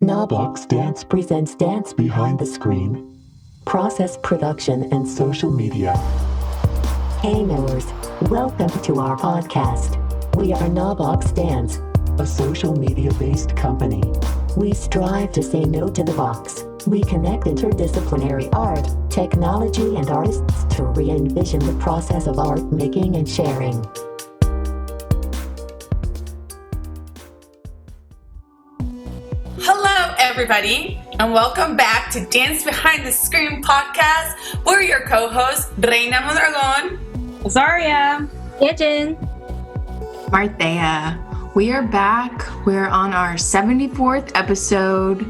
kNOwBOX Dance presents Dance Behind the Screen, Process Production and Social Media. Hey knowers, welcome to our podcast. We are kNOwBOX Dance, a social media-based company. We strive to say no to the box. We connect interdisciplinary art, technology, and artists to re-envision the process of art making and sharing. Hello, everybody, and welcome back to Dance Behind the Screen podcast. We're your co-hosts, Reina Mondragon, Zaria, Yejin, Marthea. We are back. We're on our 74th episode.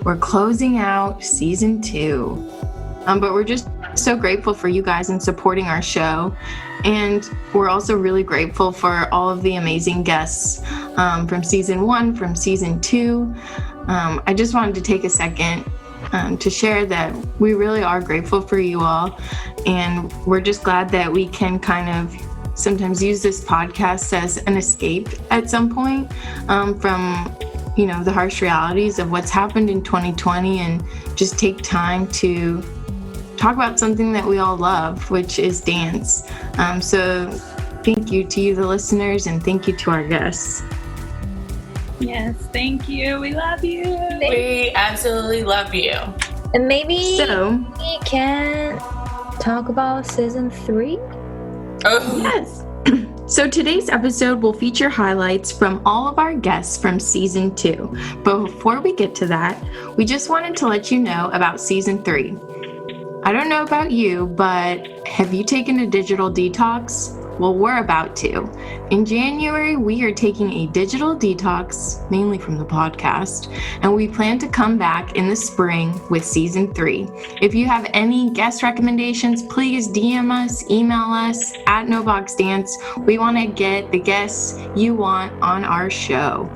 We're closing out season 2. But we're just so grateful for you guys and supporting our show. And we're also really grateful for all of the amazing guests from season 1, from season 2. I just wanted to take a second to share that we really are grateful for you all. And we're just glad that we can kind of sometimes use this podcast as an escape at some point from, the harsh realities of what's happened in 2020 and just take time to talk about something that we all love, which is dance. So thank you to you, the listeners, and thank you to our guests. Yes, thank you. We love you. We absolutely love you. And maybe we can talk about season 3? Oh, yes. So today's episode will feature highlights from all of our guests from season 2. But before we get to that, we just wanted to let you know about season 3. I don't know about you, but have you taken a digital detox? Well, we're about to. In January, we are taking a digital detox, mainly from the podcast, and we plan to come back in the spring with season 3. If you have any guest recommendations, please DM us, email us at kNOwBOXDance. We want to get the guests you want on our show.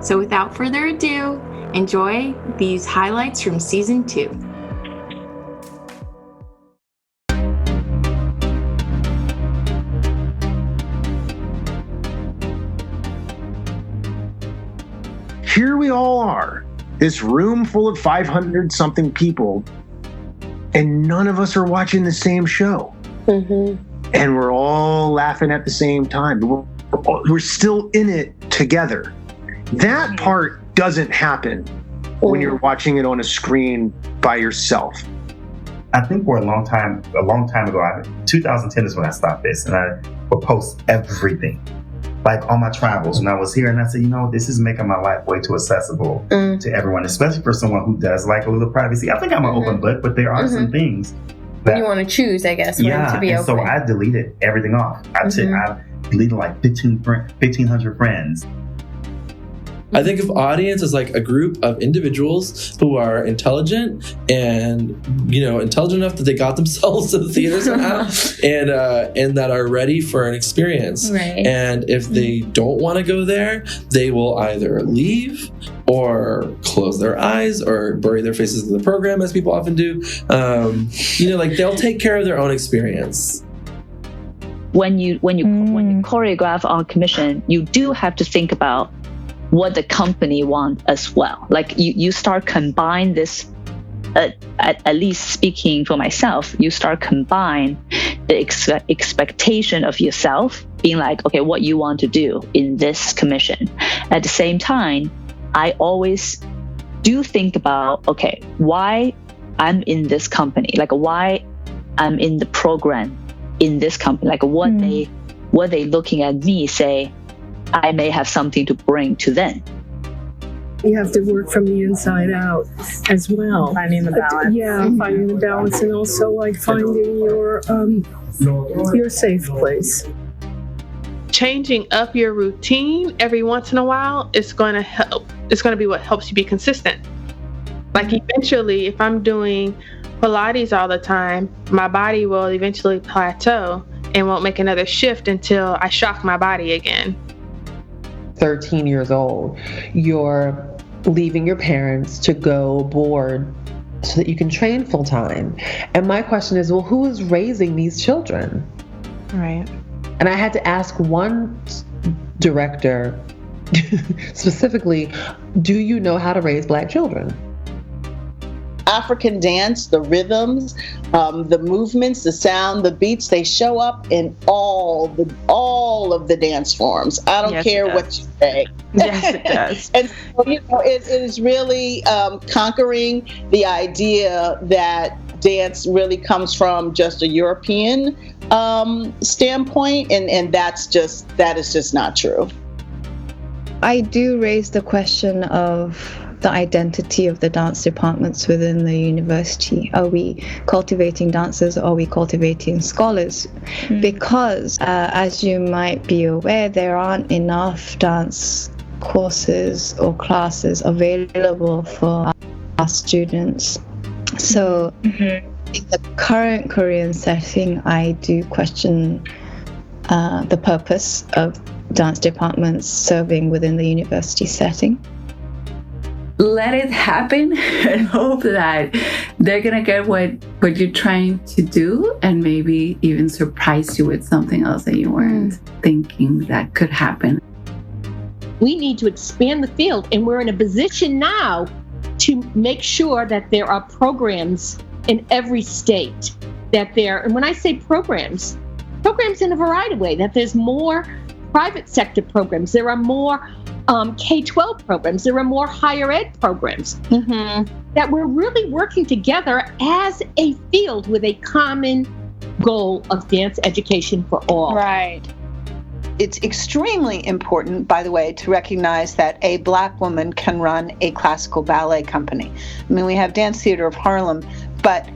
So without further ado, enjoy these highlights from season 2. Here we all are, this room full of 500-something people, and none of us are watching the same show. Mm-hmm. And we're all laughing at the same time. We're still in it together. That part doesn't happen when you're watching it on a screen by yourself. I think for a long time ago, 2010 is when I stopped this, and I would post everything. Like on my travels when I was here, and I said, this is making my life way too accessible to everyone, especially for someone who does like a little privacy. I think I'm an open book, but there are some things that you want to choose, I guess, when to be open. So I deleted everything off. I deleted like 1,500 friends. I think of audience as like a group of individuals who are intelligent and, intelligent enough that they got themselves to the theater somehow and that are ready for an experience. Right. And if they don't want to go there, they will either leave or close their eyes or bury their faces in the program, as people often do. They'll take care of their own experience. When you choreograph on commission, you do have to think about what the company wants as well. Like you start combine this, at least speaking for myself, you start combine the expectation of yourself being like, okay, what you want to do in this commission. At the same time, I always do think about, okay, why I'm in this company, like why I'm in the program in this company, like what they looking at me say, I may have something to bring to them. You have to work from the inside out as well. Finding the balance. Finding the balance, and also like finding your safe place. Changing up your routine every once in a while is going to help. It's going to be what helps you be consistent. Like eventually, if I'm doing Pilates all the time, my body will eventually plateau and won't make another shift until I shock my body again. 13 years old, you're leaving your parents to go board so that you can train full time. And my question is, well, who is raising these children? Right. And I had to ask one director Specifically, do you know how to raise Black children? African dance, the rhythms, the movements, the sound, the beats, they show up in all of the dance forms. I don't care what you say. Yes, it does. And so, it is really conquering the idea that dance really comes from just a European standpoint, and that is just not true. I do raise the question of the identity of the dance departments within the university. Are we cultivating dancers or are we cultivating scholars? Because as you might be aware, there aren't enough dance courses or classes available for our students. So in the current Korean setting, I do question the purpose of dance departments serving within the university setting. Let it happen and hope that they're gonna get what you're trying to do, and maybe even surprise you with something else that you weren't thinking that could happen. We need to expand the field, and we're in a position now to make sure that there are programs in every state, and when I say programs in a variety of ways, that there's more private sector programs, there are more K-12 programs, there are more higher ed programs, that we're really working together as a field with a common goal of dance education for all. Right. It's extremely important, by the way, to recognize that a Black woman can run a classical ballet company. I mean, we have Dance Theater of Harlem, but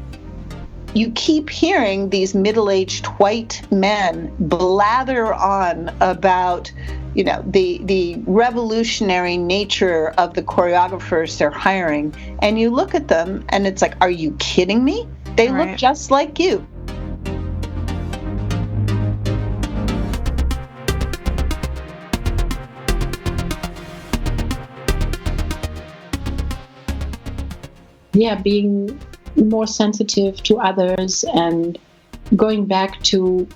you keep hearing these middle-aged white men blather on about, the revolutionary nature of the choreographers they're hiring. And you look at them and it's like, are you kidding me? They look just like you. Yeah, being more sensitive to others and going back to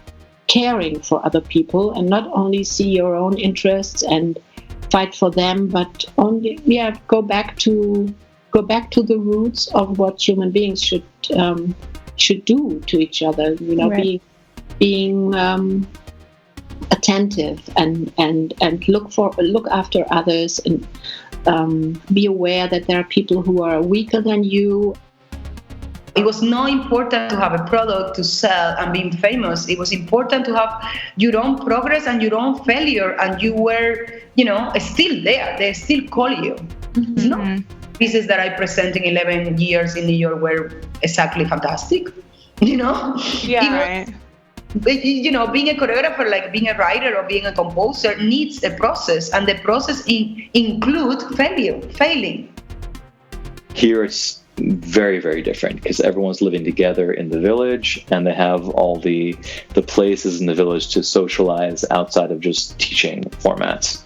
caring for other people and not only see your own interests and fight for them, but go back to the roots of what human beings should do to each other. Being attentive and look after others, and be aware that there are people who are weaker than you. It was not important to have a product to sell and being famous. It was important to have your own progress and your own failure, and you were, still there. They still call you. It's not pieces that I present in 11 years in New York were exactly fantastic. Yeah, being a choreographer, like being a writer or being a composer, needs a process, and the process includes failing. Here it's very, very different because everyone's living together in the village, and they have all the places in the village to socialize outside of just teaching formats.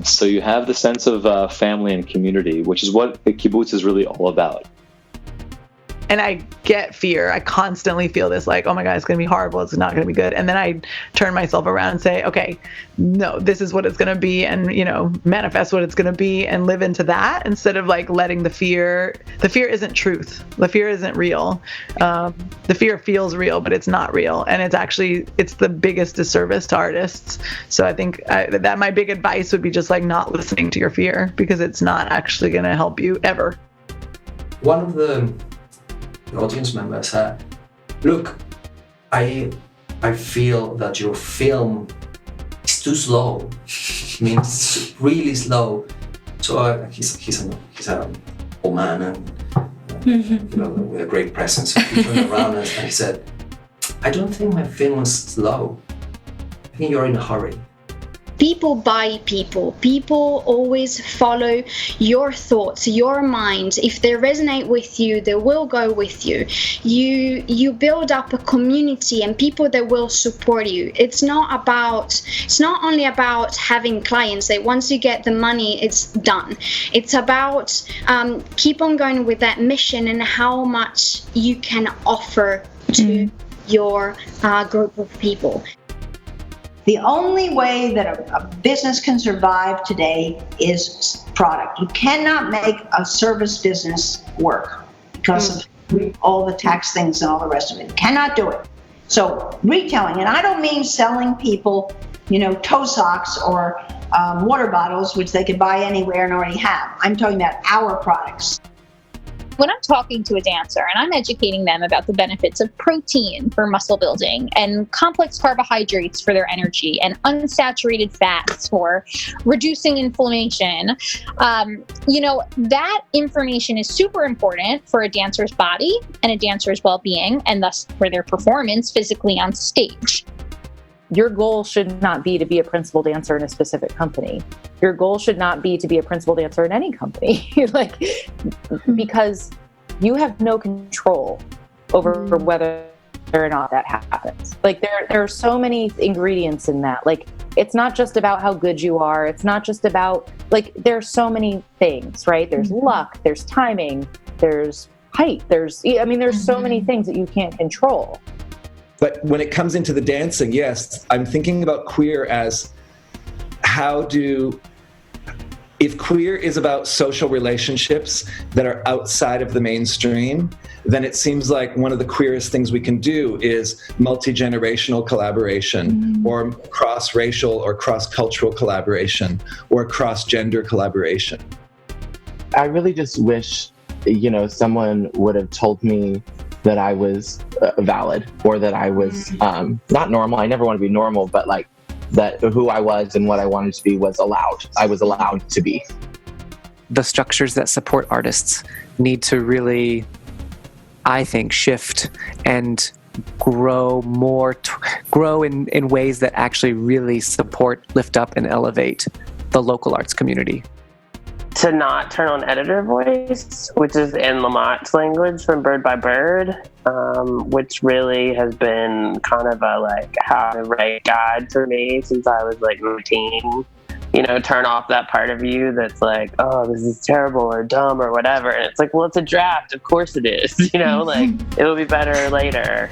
So you have the sense of family and community, which is what the kibbutz is really all about. And I get fear. I constantly feel this like, oh my God, it's going to be horrible. It's not going to be good. And then I turn myself around and say, okay, no, this is what it's going to be, and, manifest what it's going to be and live into that, instead of like letting the fear isn't truth. The fear isn't real. The fear feels real, but it's not real. And it's the biggest disservice to artists. So I think that my big advice would be just like not listening to your fear, because it's not actually going to help you ever. One of the audience members said, look, I feel that your film is too slow. I mean, it's really slow. So he's an old man and with a great presence. He turned around and he said, I don't think my film is slow. I think you're in a hurry. People buy people. People always follow your thoughts, your mind. If they resonate with you, they will go with you. You build up a community and people that will support you. It's not only about having clients that once you get the money, it's done. It's about keep on going with that mission and how much you can offer to your group of people. The only way that a business can survive today is product. You cannot make a service business work because of all the tax things and all the rest of it. You cannot do it. So retailing, and I don't mean selling people, toe socks or water bottles, which they could buy anywhere and already have. I'm talking about our products. When I'm talking to a dancer and I'm educating them about the benefits of protein for muscle building and complex carbohydrates for their energy and unsaturated fats for reducing inflammation, that information is super important for a dancer's body and a dancer's well-being, and thus for their performance physically on stage. Your goal should not be to be a principal dancer in a specific company. Your goal should not be to be a principal dancer in any company, because you have no control over whether or not that happens. There are so many ingredients in that. It's not just about how good you are. It's not just about, there's so many things, right? There's luck, there's timing, there's height, there's so many things that you can't control. But when it comes into the dancing, yes, I'm thinking about queer as if queer is about social relationships that are outside of the mainstream, then it seems like one of the queerest things we can do is multi-generational collaboration or cross-racial or cross-cultural collaboration or cross-gender collaboration. I really just wish, someone would have told me that I was valid, or that I was not normal. I never want to be normal, but that who I was and what I wanted to be was allowed. I was allowed to be. The structures that support artists need to really, I think, shift and grow in ways that actually really support, lift up, and elevate the local arts community. To not turn on editor voice, which is in Lamont's language from Bird by Bird, which really has been kind of a how to write guide for me since I was 19. Turn off that part of you that's oh, this is terrible or dumb or whatever. And it's well, it's a draft. Of course it is. It'll be better later.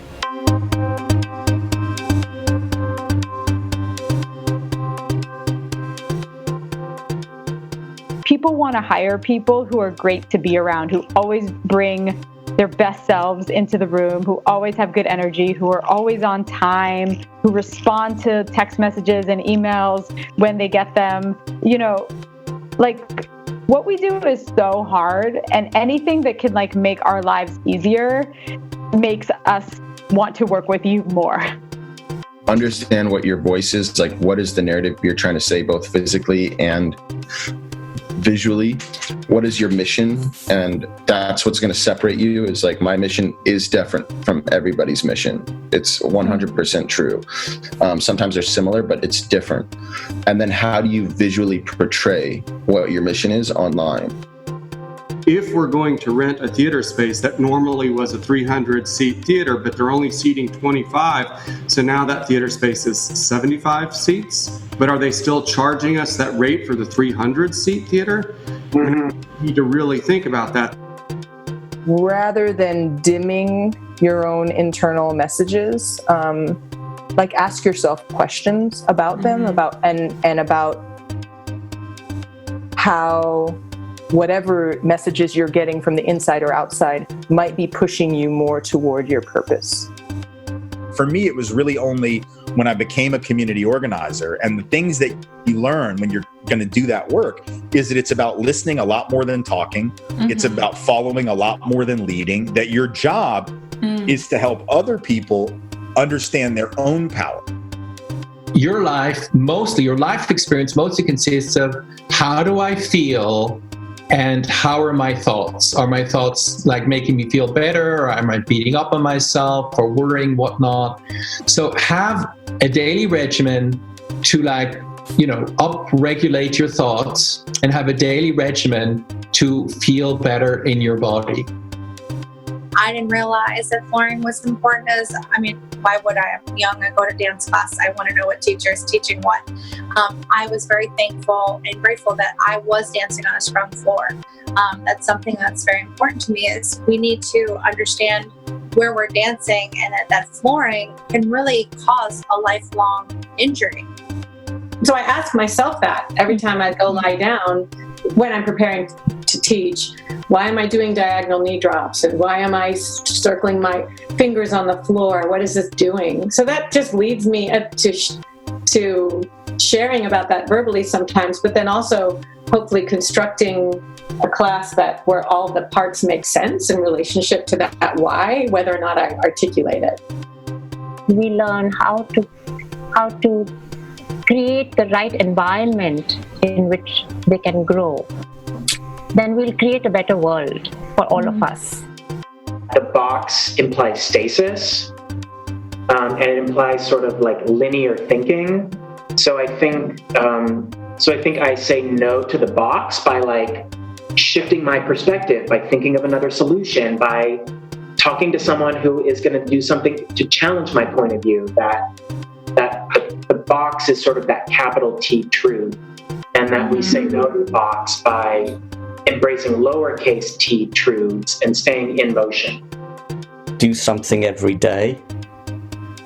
People want to hire people who are great to be around, who always bring their best selves into the room, who always have good energy, who are always on time, who respond to text messages and emails when they get them. What we do is so hard, and anything that can make our lives easier makes us want to work with you more. Understand what your voice is, what is the narrative you're trying to say, both physically and visually. What is your mission? And that's what's going to separate you. Is my mission is different from everybody's mission. It's 100% true. Sometimes they're similar, but it's different. And then how do you visually portray what your mission is online? If we're going to rent a theater space that normally was a 300-seat theater, but they're only seating 25, so now that theater space is 75 seats, but are they still charging us that rate for the 300-seat theater? We need to really think about that. Rather than dimming your own internal messages, ask yourself questions about them, about how whatever messages you're getting from the inside or outside might be pushing you more toward your purpose. For me, it was really only when I became a community organizer, and the things that you learn when you're going to do that work is that it's about listening a lot more than talking. It's about following a lot more than leading, that your job is to help other people understand their own power. Your life experience mostly consists of how do I feel and how are my thoughts? Are my thoughts making me feel better, or am I beating up on myself or worrying, whatnot? So have a daily regimen to up-regulate your thoughts, and have a daily regimen to feel better in your body. I didn't realize that flooring was important why would I? I'm young, I go to dance class, I want to know what teacher is teaching what. I was very thankful and grateful that I was dancing on a scrum floor. That's something that's very important to me, is we need to understand where we're dancing and at that flooring can really cause a lifelong injury. So I ask myself that every time I go lie down when I'm preparing to teach. Why am I doing diagonal knee drops? And why am I circling my fingers on the floor? What is this doing? So that just leads me to sharing about that verbally sometimes, but then also hopefully constructing a class where all the parts make sense in relationship to that why, whether or not I articulate it. We learn how to create the right environment in which they can grow. Then we'll create a better world for all of us. The box implies stasis, and it implies sort of like linear thinking. So I think I say no to the box by like shifting my perspective, by thinking of another solution, by talking to someone who is going to do something to challenge my point of view. That the box is sort of that capital T truth, and that we say no to the box by embracing lowercase t truths and staying in motion. Do something every day.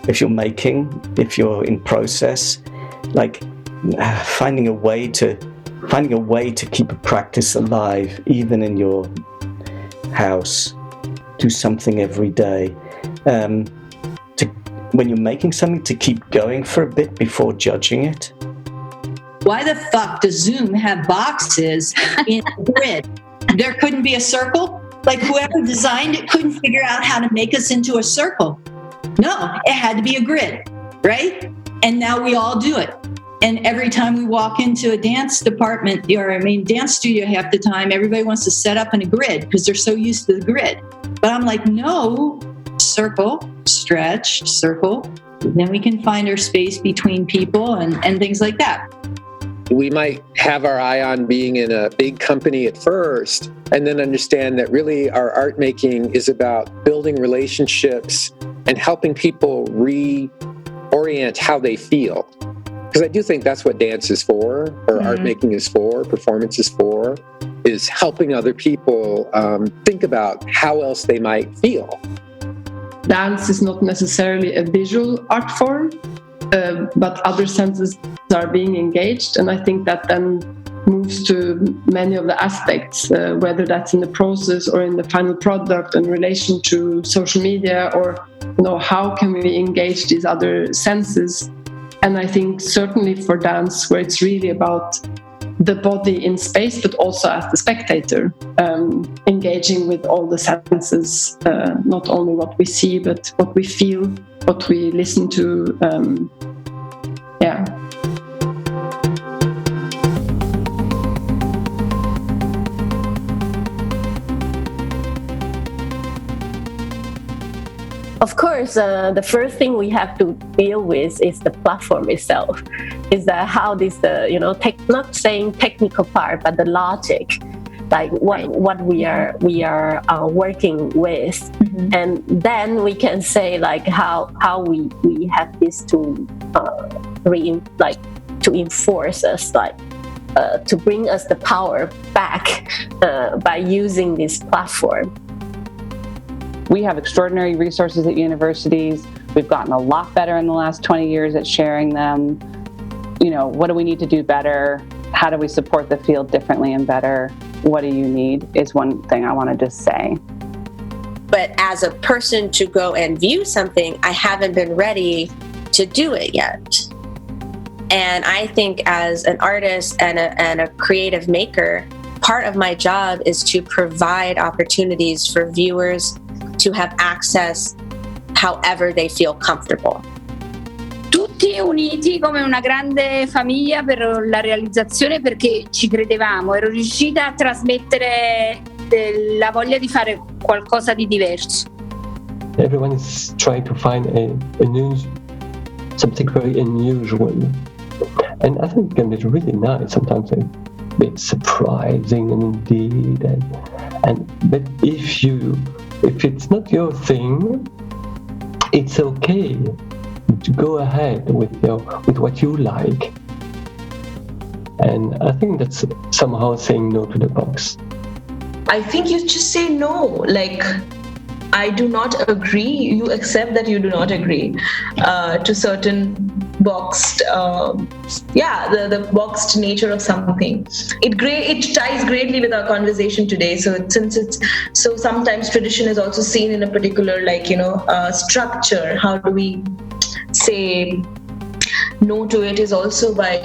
If you're making, if you're in process, like finding a way to keep a practice alive, even in your house. Do something every day. When you're making something, to keep going for a bit before judging it. Why the fuck does Zoom have boxes in a grid? There couldn't be a circle? Like whoever designed it couldn't figure out how to make us into a circle. No, it had to be a grid, right? And now we all do it. And every time we walk into a dance department, dance studio half the time, everybody wants to set up in a grid because they're so used to the grid. But I'm like, no, circle, stretch, circle. Then we can find our space between people and things like that. We might have our eye on being in a big company at first, and then understand that really our art making is about building relationships and helping people reorient how they feel. Because I do think that's what dance is for, or art making is for, performance is for, is helping other people think about how else they might feel. Dance is not necessarily a visual art form, but other senses are being engaged, and I think that then moves to many of the aspects, whether that's in the process or in the final product in relation to social media, or how can we engage these other senses. And I think certainly for dance, where it's really about the body in space, but also as the spectator, engaging with all the senses, not only what we see, but what we feel, what we listen to. Of course, the first thing we have to deal with is the platform itself. Is that how this, not saying technical part, but the logic, like what we are working with, and then we can say like how we have this to to enforce us, to bring us the power back by using this platform. We have extraordinary resources at universities. We've gotten a lot better in the last 20 years at sharing them. What do we need to do better? How do we support the field differently and better? What do you need is one thing I want to just say. But as a person to go and view something, I haven't been ready to do it yet. And I think as an artist and a creative maker, part of my job is to provide opportunities for viewers to have access however they feel comfortable. Tutti uniti come una grande famiglia per la realizzazione, perché ci credevamo, ero riuscita a trasmettere la voglia di fare qualcosa di diverso. Everyone is trying to find something very unusual, and I think it can be really nice, sometimes a bit surprising, and indeed, but if it's not your thing, it's okay to go ahead with what you like. And I think that's somehow saying no to the box. I think you just say no. Like, I do not agree, you accept that you do not agree to certain boxed, the boxed nature of something. It ties greatly with our conversation today. So sometimes tradition is also seen in a particular structure. How do we say no to it is also by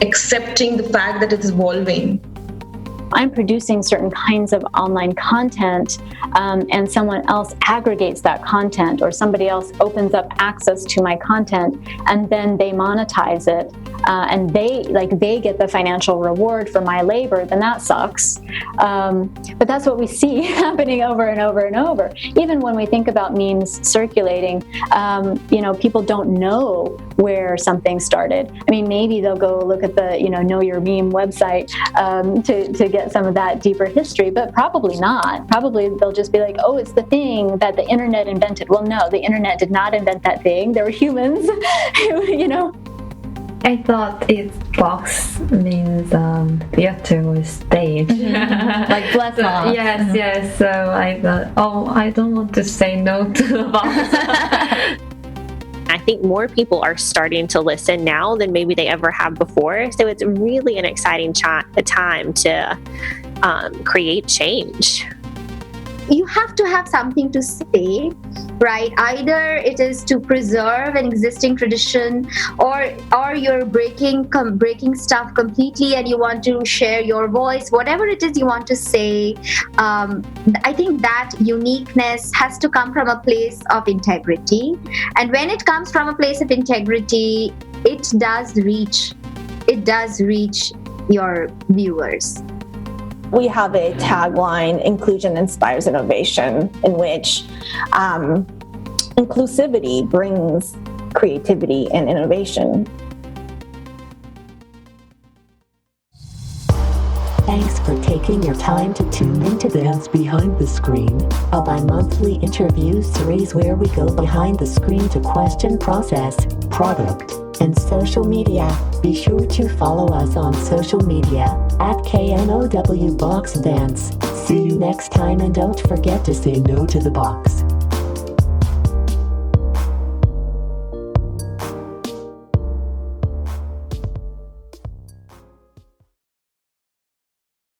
accepting the fact that it's evolving. I'm producing certain kinds of online content and someone else aggregates that content, or somebody else opens up access to my content and then they monetize it and they get the financial reward for my labor, then that sucks. But that's what we see happening over and over and over. Even when we think about memes circulating, people don't know where something started. I mean, maybe they'll go look at the Know Your Meme website to get some of that deeper history, but probably not. Probably they'll just be like, oh, it's the thing that the internet invented. Well, no, the internet did not invent that thing. There were humans who, I thought its box means theater or stage. like bless off. Yes. So I thought, I don't want to say no to the box. I think more people are starting to listen now than maybe they ever have before. So it's really an exciting time to create change. You have to have something to say, right? Either it is to preserve an existing tradition, or you're breaking stuff completely and you want to share your voice. Whatever it is you want to say, I think that uniqueness has to come from a place of integrity. And when it comes from a place of integrity, it does reach your viewers. We have a tagline, Inclusion Inspires Innovation, in which inclusivity brings creativity and innovation. Thanks for taking your time to tune into Dance Behind the Screen, a bi-monthly interview series where we go behind the screen to question process, product, and social media. Be sure to follow us on social media at kNOwBOX Dance. See you next time, and don't forget to say no to the box.